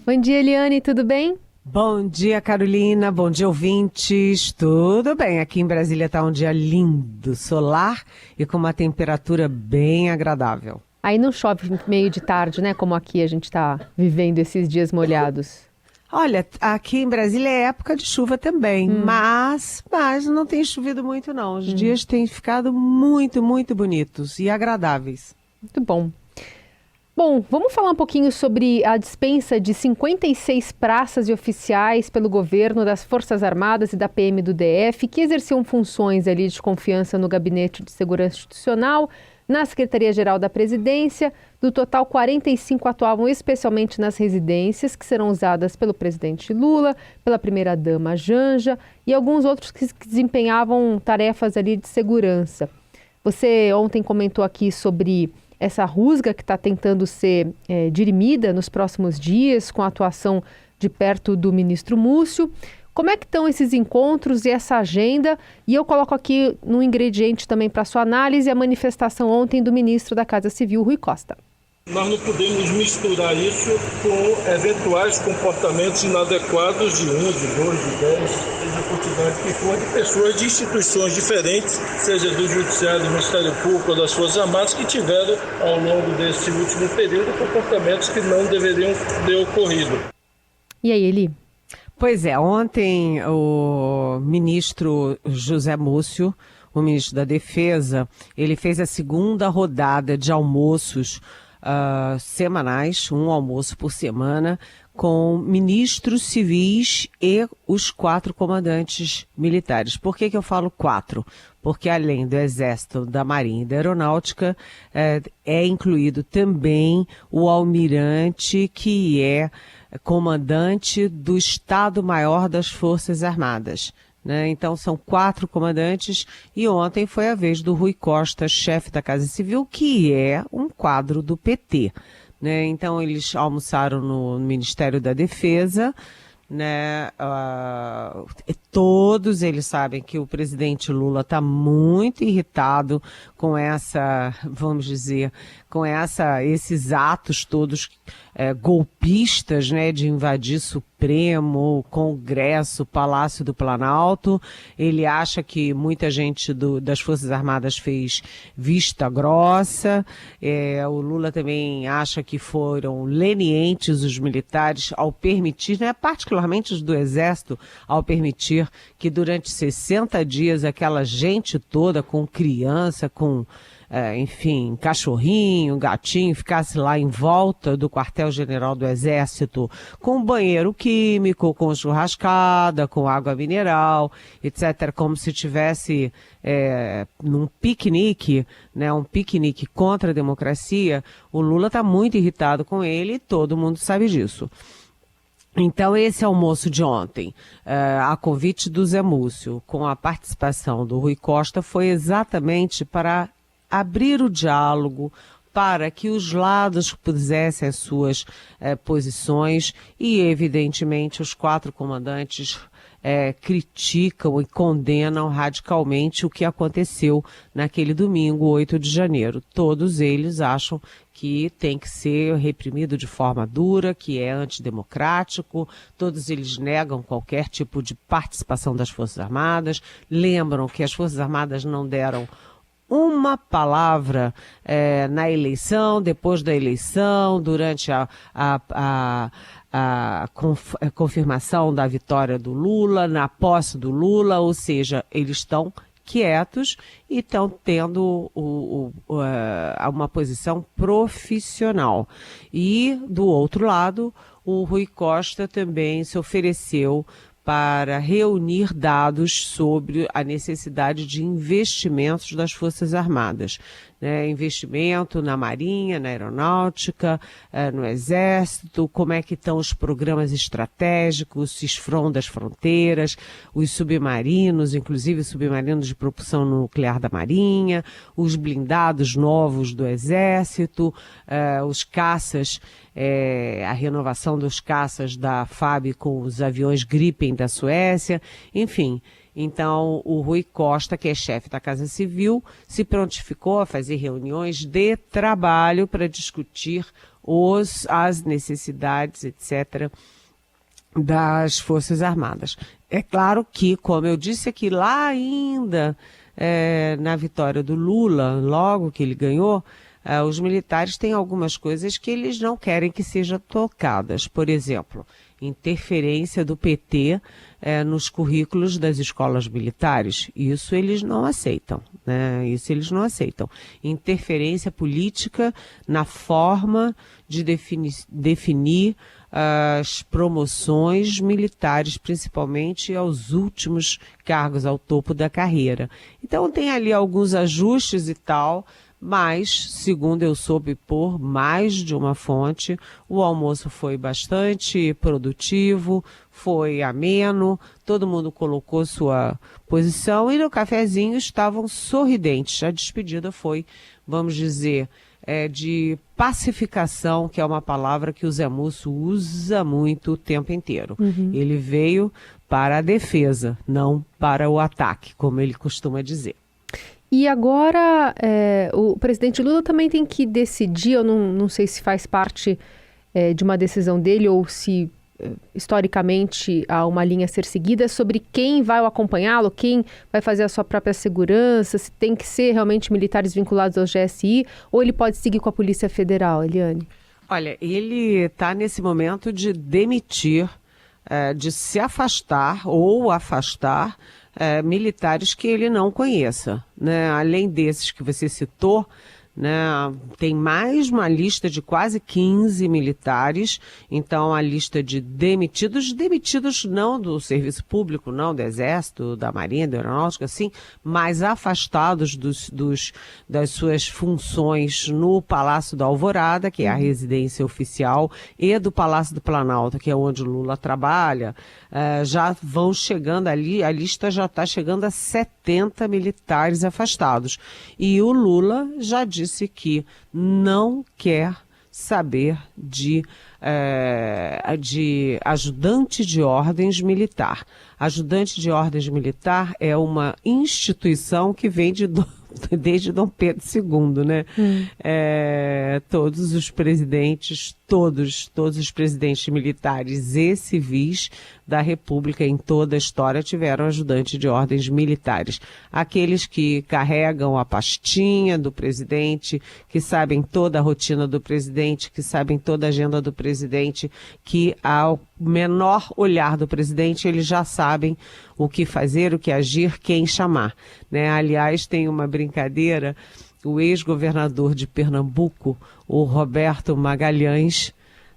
Bom dia, Eliane, tudo bem? Bom dia, Carolina. Bom dia, ouvintes. Tudo bem? Aqui em Brasília está um dia lindo, solar e com uma temperatura bem agradável. Aí não chove meio de tarde, né? Como aqui a gente está vivendo esses dias molhados. Olha, aqui em Brasília é época de chuva também, mas não tem chovido muito não. Os dias têm ficado muito, muito bonitos e agradáveis. Muito bom. Bom, vamos falar um pouquinho sobre a dispensa de 56 praças e oficiais pelo governo das Forças Armadas e da PM do DF, que exerciam funções ali de confiança no Gabinete de Segurança Institucional, na Secretaria-Geral da Presidência. Do total, 45 atuavam especialmente nas residências, que serão usadas pelo presidente Lula, pela primeira-dama Janja e alguns outros que desempenhavam tarefas ali de segurança. Você ontem comentou aqui sobre essa rusga que está tentando ser dirimida nos próximos dias, com a atuação de perto do ministro Múcio. Como é que estão esses encontros e essa agenda? E eu coloco aqui no ingrediente também para sua análise a manifestação ontem do ministro da Casa Civil, Rui Costa. Nós não podemos misturar isso com eventuais comportamentos inadequados de 1, de 2, de 10, seja a quantidade que for, de pessoas de instituições diferentes, seja do Judiciário, do Ministério Público ou das Forças Armadas, que tiveram, ao longo desse último período, comportamentos que não deveriam ter ocorrido. E aí, Eli? Pois é, ontem o ministro José Múcio, o ministro da Defesa, ele fez a segunda rodada de almoços semanais, um almoço por semana, com ministros civis e os 4 comandantes militares. Por que eu falo 4? Porque além do Exército, da Marinha e da Aeronáutica, é incluído também o almirante, que é comandante do Estado-Maior das Forças Armadas. Né? Então são 4 comandantes e ontem foi a vez do Rui Costa, chefe da Casa Civil, que é um quadro do PT. Né? Então eles almoçaram no Ministério da Defesa, né? Todos eles sabem que o presidente Lula está muito irritado com essa, vamos dizer, com esses atos todos golpistas, né, de invadir Supremo, Congresso, Palácio do Planalto. Ele acha que muita gente das Forças Armadas fez vista grossa. O Lula também acha que foram lenientes os militares ao permitir, né, particularmente os do Exército, ao permitir que durante 60 dias aquela gente toda com criança, com enfim, cachorrinho, gatinho, ficasse lá em volta do quartel-general do Exército, com banheiro químico, com churrascada, com água mineral, etc., como se tivesse num piquenique, né, um piquenique contra a democracia. O Lula está muito irritado com ele e todo mundo sabe disso. Então, esse almoço de ontem, a convite do Zé Múcio, com a participação do Rui Costa, foi exatamente para abrir o diálogo, para que os lados pusessem as suas posições e, evidentemente, os 4 comandantes criticam e condenam radicalmente o que aconteceu naquele domingo, 8 de janeiro. Todos eles acham que tem que ser reprimido de forma dura, que é antidemocrático. Todos eles negam qualquer tipo de participação das Forças Armadas, lembram que as Forças Armadas não deram uma palavra na eleição, depois da eleição, durante a confirmação da vitória do Lula, na posse do Lula, ou seja, eles estão quietos e estão tendo uma posição profissional. E, do outro lado, o Rui Costa também se ofereceu para reunir dados sobre a necessidade de investimentos das Forças Armadas. Né? Investimento na Marinha, na Aeronáutica, no Exército, como é que estão os programas estratégicos, o CISFRON das fronteiras, os submarinos, inclusive submarinos de propulsão nuclear da Marinha, os blindados novos do Exército, os caças, a renovação dos caças da FAB com os aviões Gripen da Suécia, enfim. Então, o Rui Costa, que é chefe da Casa Civil, se prontificou a fazer reuniões de trabalho para discutir as necessidades, etc., das Forças Armadas. É claro que, como eu disse aqui, lá ainda na vitória do Lula, logo que ele ganhou, os militares têm algumas coisas que eles não querem que sejam tocadas. Por exemplo, interferência do PT nos currículos das escolas militares. Isso eles não aceitam, né? Isso eles não aceitam. Interferência política na forma de definir as promoções militares, principalmente aos últimos cargos, ao topo da carreira. Então tem ali alguns ajustes e tal, mas, segundo eu soube por mais de uma fonte, o almoço foi bastante produtivo, foi ameno, todo mundo colocou sua posição e no cafezinho estavam sorridentes. A despedida foi, vamos dizer, de pacificação, que é uma palavra que o Zé Múcio usa muito o tempo inteiro. Ele veio para a defesa, não para o ataque, como ele costuma dizer. E agora o presidente Lula também tem que decidir, eu não sei se faz parte de uma decisão dele ou se historicamente há uma linha a ser seguida sobre quem vai acompanhá-lo, quem vai fazer a sua própria segurança, se tem que ser realmente militares vinculados ao GSI ou ele pode seguir com a Polícia Federal, Eliane? Olha, ele está nesse momento de demitir, de se afastar ou afastar militares que ele não conheça, né? Além desses que você citou, né, tem mais uma lista de quase 15 militares, então a lista de demitidos não do serviço público, não do Exército, da Marinha, da Aeronáutica, assim, mas afastados das suas funções no Palácio da Alvorada, que é a residência oficial, e do Palácio do Planalto, que é onde o Lula trabalha. Já vão chegando ali, a lista já está chegando a 70 militares afastados. E o Lula já disse que não quer saber de ajudante de ordens militar. Ajudante de ordens militar é uma instituição que vem desde Dom Pedro II, né? Todos os presidentes, todos os presidentes militares e civis da República em toda a história tiveram ajudante de ordens militares. Aqueles que carregam a pastinha do presidente, que sabem toda a rotina do presidente, que sabem toda a agenda do presidente, que ao menor olhar do presidente eles já sabem o que fazer, o que agir, quem chamar, né? Aliás, tem uma brincadeira, o ex-governador de Pernambuco, o Roberto Magalhães,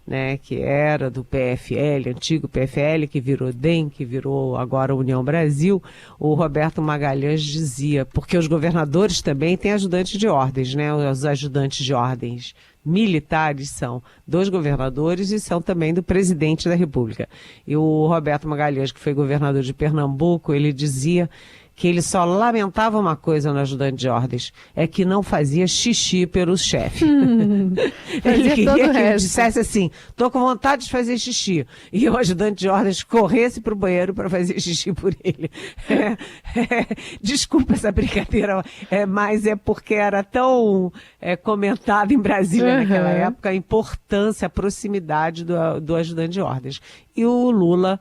né, que era do PFL, antigo PFL, que virou DEM, que virou agora União Brasil, o Roberto Magalhães dizia, porque os governadores também têm ajudantes de ordens, né? Os ajudantes de ordens militares são dos governadores e são também do presidente da República. E o Roberto Magalhães, que foi governador de Pernambuco, ele dizia que ele só lamentava uma coisa no ajudante de ordens, é que não fazia xixi pelo chefe. Ele queria que ele dissesse assim, tô com vontade de fazer xixi. E o ajudante de ordens corresse para o banheiro para fazer xixi por ele. Desculpa essa brincadeira, mas é porque era tão comentado em Brasília naquela época a importância, a proximidade do ajudante de ordens. E o Lula,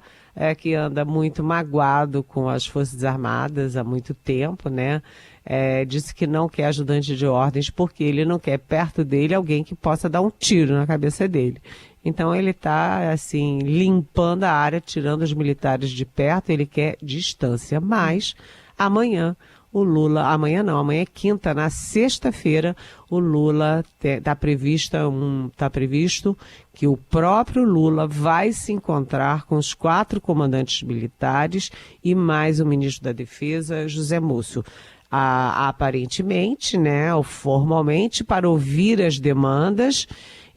que anda muito magoado com as Forças Armadas há muito tempo, né? Disse que não quer ajudante de ordens porque ele não quer perto dele alguém que possa dar um tiro na cabeça dele. Então ele está, assim, limpando a área, tirando os militares de perto, ele quer distância. Mas amanhã amanhã é quinta, na sexta-feira, o Lula está previsto que o próprio Lula vai se encontrar com os 4 comandantes militares e mais o ministro da Defesa, José Múcio. Aparentemente, né, ou formalmente, para ouvir as demandas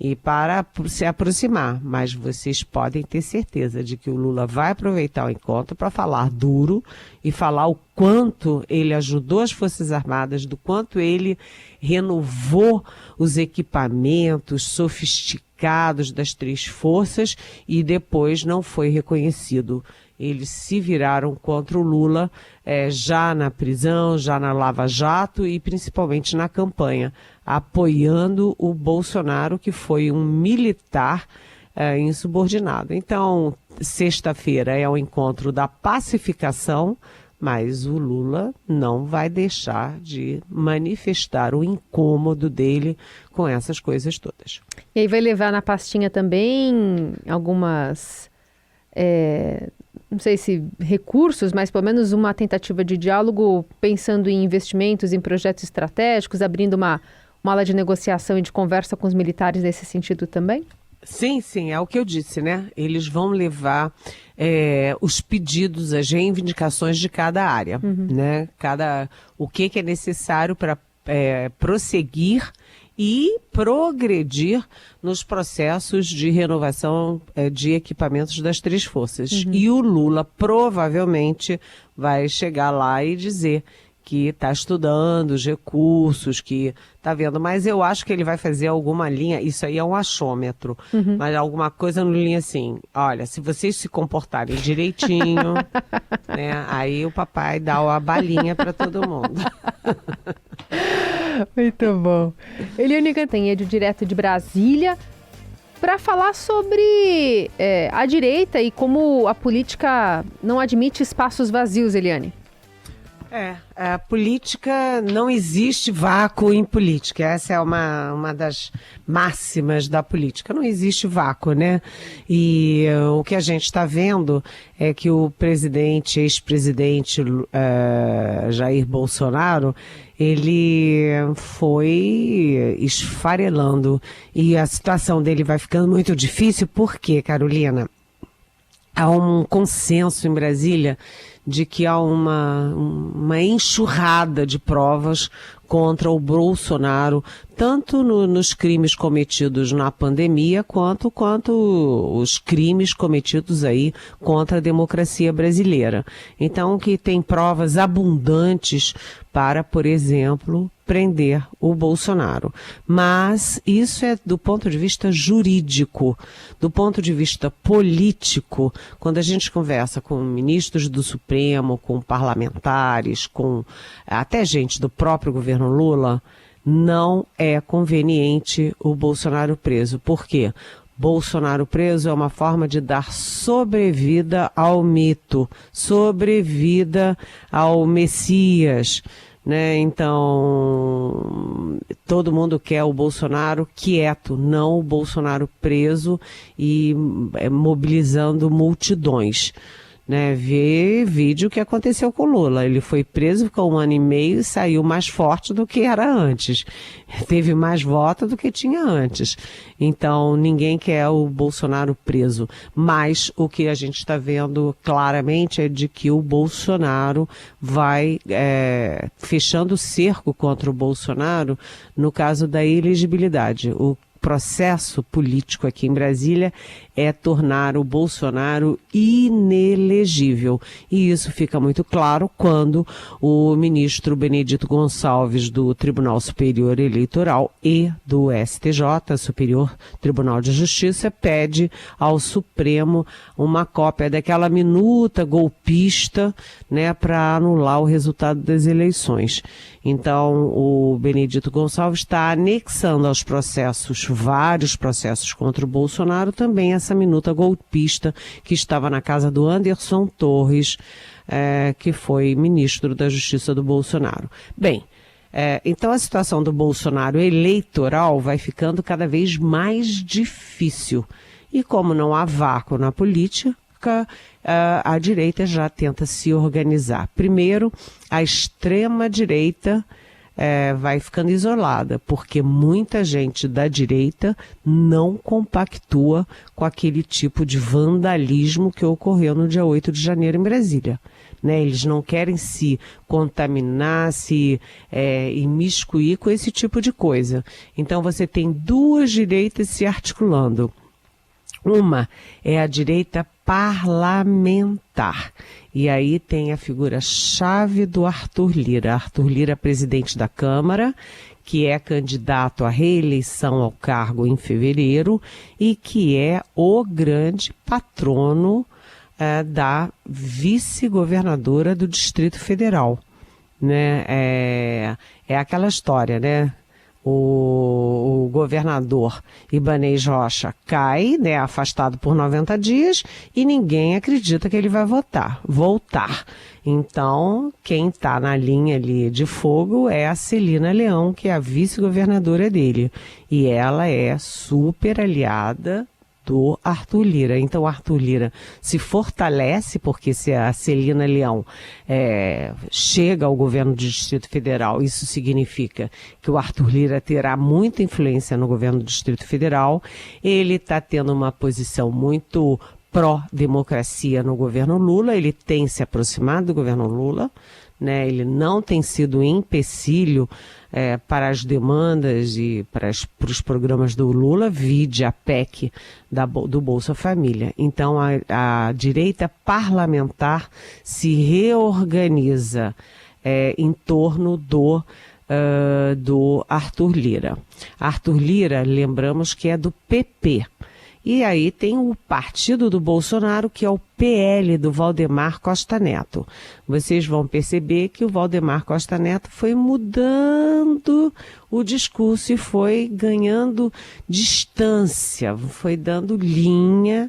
e para se aproximar. Mas vocês podem ter certeza de que o Lula vai aproveitar o encontro para falar duro e falar o quanto ele ajudou as Forças Armadas, do quanto ele renovou os equipamentos sofisticados delegados das três forças e depois não foi reconhecido. Eles se viraram contra o Lula já na prisão, já na Lava Jato e principalmente na campanha, apoiando o Bolsonaro, que foi um militar insubordinado. Então, sexta-feira é o encontro da pacificação, mas o Lula não vai deixar de manifestar o incômodo dele com essas coisas todas. E aí vai levar na pastinha também algumas, não sei se recursos, mas pelo menos uma tentativa de diálogo pensando em investimentos, em projetos estratégicos, abrindo uma ala de negociação e de conversa com os militares nesse sentido também? Sim, é o que eu disse, né? Eles vão levar os pedidos, as reivindicações de cada área, né? O que é necessário para prosseguir e progredir nos processos de renovação de equipamentos das três forças. E o Lula provavelmente vai chegar lá e dizer que está estudando os recursos, que está vendo, mas eu acho que ele vai fazer alguma linha, isso aí é um achômetro, mas alguma coisa no linha assim, olha, se vocês se comportarem direitinho, né, aí o papai dá a balinha para todo mundo. Muito bom. Eliane Cantanhede, direto de Brasília, para falar sobre a direita e como a política não admite espaços vazios, Eliane. A política, não existe vácuo em política, essa é uma das máximas da política, não existe vácuo, né? E o que a gente está vendo é que o ex-presidente Jair Bolsonaro, ele foi esfarelando e a situação dele vai ficando muito difícil, porque, Carolina, há um consenso em Brasília de que há uma enxurrada de provas contra o Bolsonaro, tanto nos crimes cometidos na pandemia, quanto os crimes cometidos aí contra a democracia brasileira. Então, que tem provas abundantes para, por exemplo, prender o Bolsonaro. Mas isso é do ponto de vista jurídico. Do ponto de vista político, quando a gente conversa com ministros do Supremo, com parlamentares, com até gente do próprio governo Lula, não é conveniente o Bolsonaro preso. Por quê? Bolsonaro preso é uma forma de dar sobrevida ao mito, sobrevida ao Messias, né? Então, todo mundo quer o Bolsonaro quieto, não o Bolsonaro preso e mobilizando multidões. Né, ver vídeo que aconteceu com o Lula. Ele foi preso com 1 ano e meio e saiu mais forte do que era antes. Teve mais votos do que tinha antes. Então, ninguém quer o Bolsonaro preso. Mas o que a gente está vendo claramente é de que o Bolsonaro vai fechando o cerco contra o Bolsonaro no caso da elegibilidade. O processo político aqui em Brasília é tornar o Bolsonaro inelegível. E isso fica muito claro quando o ministro Benedito Gonçalves do Tribunal Superior Eleitoral e do STJ, Superior Tribunal de Justiça, pede ao Supremo uma cópia daquela minuta golpista, né, para anular o resultado das eleições. Então, o Benedito Gonçalves está anexando aos processos, vários processos contra o Bolsonaro, também essa minuta golpista que estava na casa do Anderson Torres, que foi ministro da Justiça do Bolsonaro. Bem, então a situação do Bolsonaro eleitoral vai ficando cada vez mais difícil. E como não há vácuo na política, a direita já tenta se organizar. Primeiro, a extrema-direita vai ficando isolada, porque muita gente da direita não compactua com aquele tipo de vandalismo que ocorreu no dia 8 de janeiro em Brasília. Né? Eles não querem se contaminar, se imiscuir com esse tipo de coisa. Então você tem duas direitas se articulando. Uma é a direita parlamentar. E aí tem a figura-chave do Arthur Lira. Arthur Lira, presidente da Câmara, que é candidato à reeleição ao cargo em fevereiro e que é o grande patrono da vice-governadora do Distrito Federal, né? É aquela história, né? O governador Ibanez Rocha cai, né, afastado por 90 dias, e ninguém acredita que ele vai voltar. Então, quem está na linha ali de fogo é a Celina Leão, que é a vice-governadora dele. E ela é super aliada do Arthur Lira. Então, o Arthur Lira se fortalece, porque se a Celina Leão chega ao governo do Distrito Federal, isso significa que o Arthur Lira terá muita influência no governo do Distrito Federal. Ele está tendo uma posição muito pró-democracia no governo Lula, ele tem se aproximado do governo Lula, né? Ele não tem sido empecilho para as demandas e para os programas do Lula, vide a PEC do Bolsa Família. Então, a direita parlamentar se reorganiza em torno do Arthur Lira. Arthur Lira, lembramos que é do PP. E aí tem o partido do Bolsonaro, que é o PL do Valdemar Costa Neto. Vocês vão perceber que o Valdemar Costa Neto foi mudando o discurso e foi ganhando distância, foi dando linha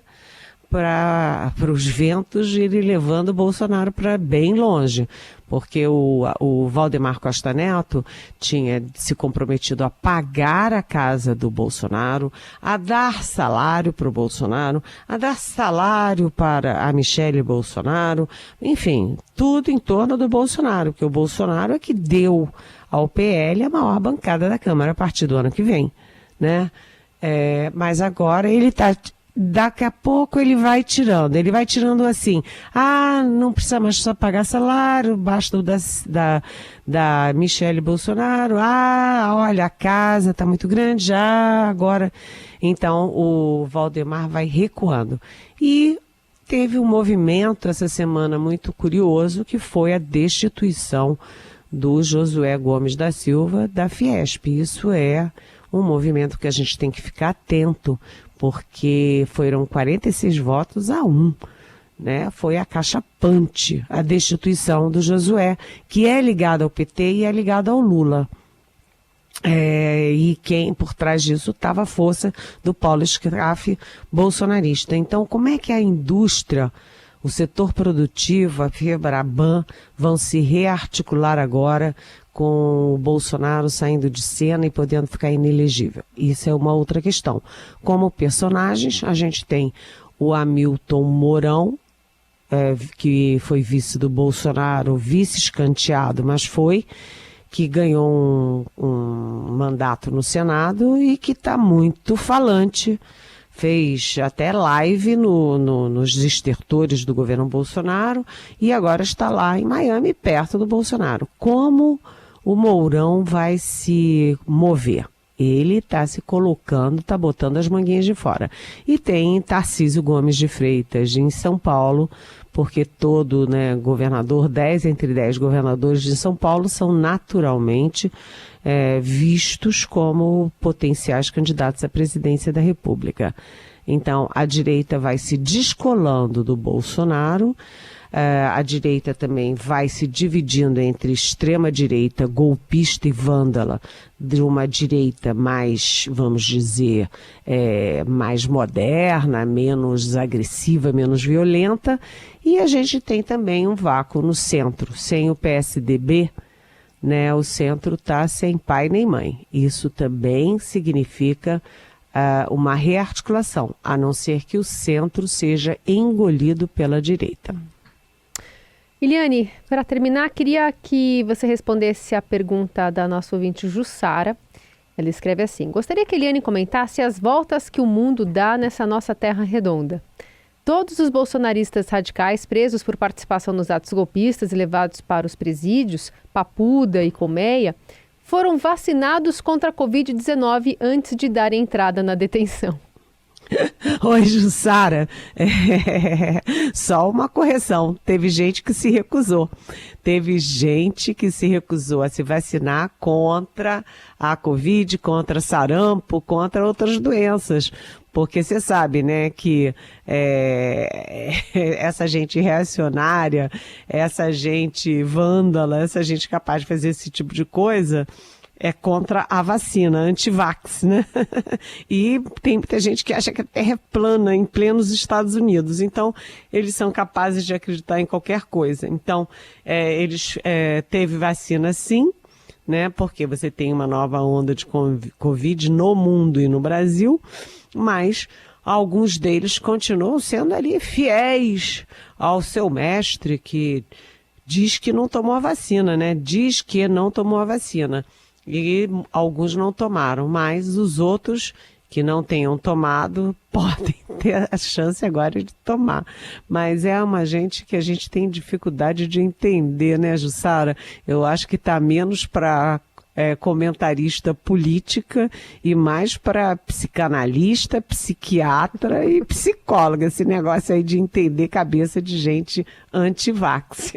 para os ventos irem levando o Bolsonaro para bem longe, porque o Valdemar Costa Neto tinha se comprometido a pagar a casa do Bolsonaro, a dar salário para o Bolsonaro, a dar salário para a Michele Bolsonaro, enfim, tudo em torno do Bolsonaro, porque o Bolsonaro é que deu ao PL a maior bancada da Câmara a partir do ano que vem, né? Mas agora ele está... Daqui a pouco ele vai tirando assim, não precisa mais só pagar salário, basta o da Michele Bolsonaro, olha, a casa está muito grande já, agora, então o Valdemar vai recuando. E teve um movimento essa semana muito curioso, que foi a destituição do Josué Gomes da Silva da Fiesp. Isso é um movimento que a gente tem que ficar atento, porque foram 46 votos a 1, né? Foi acachapante a destituição do Josué, que é ligado ao PT e é ligado ao Lula. E quem por trás disso estava a força do Paulo Scaff bolsonarista. Então, como é que a indústria, o setor produtivo, a Febraban vão se rearticular agora com o Bolsonaro saindo de cena e podendo ficar inelegível? Isso é uma outra questão. Como personagens, a gente tem o Hamilton Mourão, que foi vice do Bolsonaro, vice escanteado, mas que ganhou um mandato no Senado e que está muito falante. Fez até live nos estertores do governo Bolsonaro e agora está lá em Miami, perto do Bolsonaro. Como o Mourão vai se mover? Ele está se colocando, está botando as manguinhas de fora. E tem Tarcísio Gomes de Freitas em São Paulo, porque todo, governador, 10 entre 10 governadores de São Paulo são naturalmente vistos como potenciais candidatos à presidência da República. Então, a direita vai se descolando do Bolsonaro, a direita também vai se dividindo entre extrema-direita, golpista e vândala, de uma direita mais, vamos dizer, mais moderna, menos agressiva, menos violenta, e a gente tem também um vácuo no centro, sem o PSDB, o centro está sem pai nem mãe. Isso também significa uma rearticulação, a não ser que o centro seja engolido pela direita. Eliane, para terminar, queria que você respondesse a pergunta da nossa ouvinte Jussara. Ela escreve assim: gostaria que a Eliane comentasse as voltas que o mundo dá nessa nossa terra redonda. Todos os bolsonaristas radicais presos por participação nos atos golpistas e levados para os presídios, Papuda e Colmeia, foram vacinados contra a Covid-19 antes de darem entrada na detenção. Oi, Jussara. Só uma correção. Teve gente que se recusou. Teve gente que se recusou a se vacinar contra a Covid, contra sarampo, contra outras doenças. Porque você sabe, né, que essa gente reacionária, essa gente vândala, essa gente capaz de fazer esse tipo de coisa é contra a vacina, anti-vax, né? E tem muita gente que acha que a Terra é plana em plenos Estados Unidos. Então, eles são capazes de acreditar em qualquer coisa. Então, teve vacina sim, né? Porque você tem uma nova onda de Covid no mundo e no Brasil, mas alguns deles continuam sendo ali fiéis ao seu mestre, que diz que não tomou a vacina, né? Diz que não tomou a vacina. E alguns não tomaram, mas os outros que não tenham tomado podem ter a chance agora de tomar. Mas é uma gente que a gente tem dificuldade de entender, né, Jussara? Eu acho que está menos para comentarista política e mais para psicanalista, psiquiatra e psicóloga. Esse negócio aí de entender cabeça de gente anti-vax.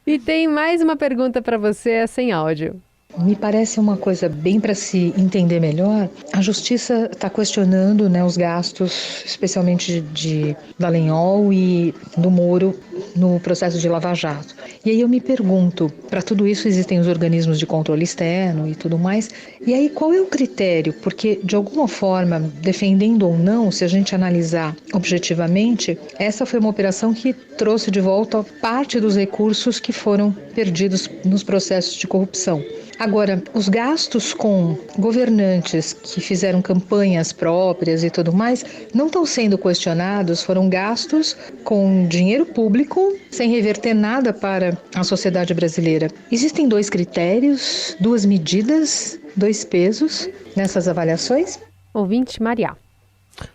E tem mais uma pergunta para você, essa em áudio. Me parece uma coisa bem para se entender melhor. A Justiça está questionando, né, os gastos, especialmente de Dallagnol e do Moro no processo de Lava Jato. E aí eu me pergunto, para tudo isso existem os organismos de controle externo e tudo mais, e aí qual é o critério? Porque, de alguma forma, defendendo ou não, se a gente analisar objetivamente, essa foi uma operação que trouxe de volta parte dos recursos que foram perdidos nos processos de corrupção. Agora, os gastos com governantes que fizeram campanhas próprias e tudo mais não estão sendo questionados, foram gastos com dinheiro público sem reverter nada para a sociedade brasileira. Existem dois critérios, duas medidas, dois pesos nessas avaliações? Ouvinte Maria.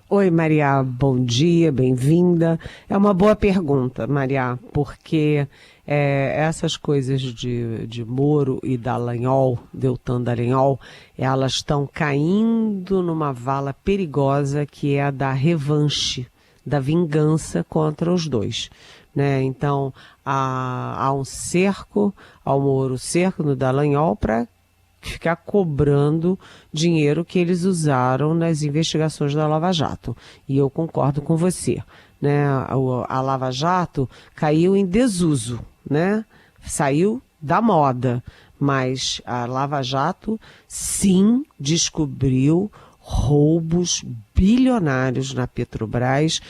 Oi, Maria, bom dia, bem-vinda. É uma boa pergunta, Maria, porque essas coisas de Moro e Dallagnol, Deltan Dallagnol, elas estão caindo numa vala perigosa que é a da revanche, da vingança contra os dois, né? Então, há um cerco ao Moro, cerco no Dallagnol para ficar cobrando dinheiro que eles usaram nas investigações da Lava Jato. E eu concordo com você, né? A Lava Jato caiu em desuso, né? Saiu da moda, mas a Lava Jato sim descobriu roubos bilionários na Petrobras,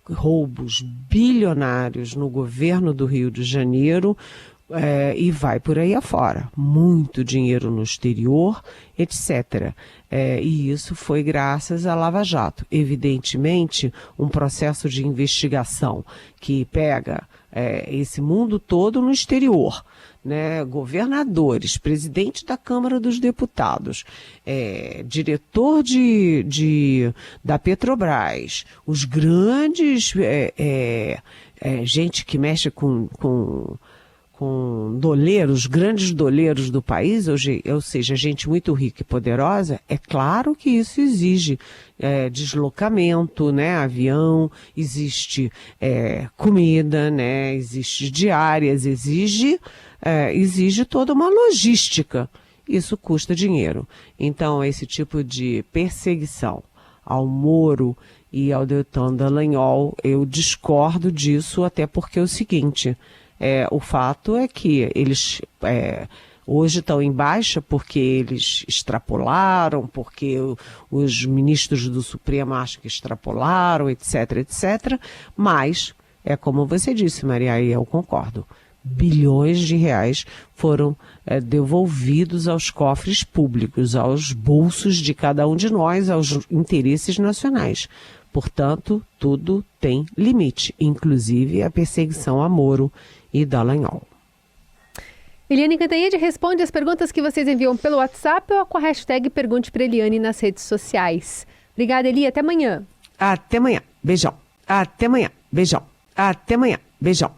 roubos bilionários no governo do Rio de Janeiro, e vai por aí afora. Muito dinheiro no exterior, etc. E isso foi graças à Lava Jato. Evidentemente, um processo de investigação que pega esse mundo todo no exterior, né? Governadores, presidente da Câmara dos Deputados, diretor da Petrobras, os grandes, gente que mexe com doleiros, grandes doleiros do país, ou seja, gente muito rica e poderosa, é claro que isso exige deslocamento, né, avião, existe comida, né, existe diárias, exige toda uma logística. Isso custa dinheiro. Então, esse tipo de perseguição ao Moro e ao Deltan Dallagnol, eu discordo disso, até porque é o seguinte: o fato é que eles hoje estão em baixa porque eles extrapolaram, porque os ministros do Supremo acham que extrapolaram, etc, etc. Mas, como você disse, Maria, e eu concordo, bilhões de reais foram devolvidos aos cofres públicos, aos bolsos de cada um de nós, aos interesses nacionais. Portanto, tudo tem limite, inclusive a perseguição a Moro e Dallagnol. Eliane Cantanhede responde as perguntas que vocês enviam pelo WhatsApp ou com a hashtag Pergunte para Eliane nas redes sociais. Obrigada, Eli. Até amanhã. Até amanhã. Beijão. Até amanhã. Beijão. Até amanhã. Beijão.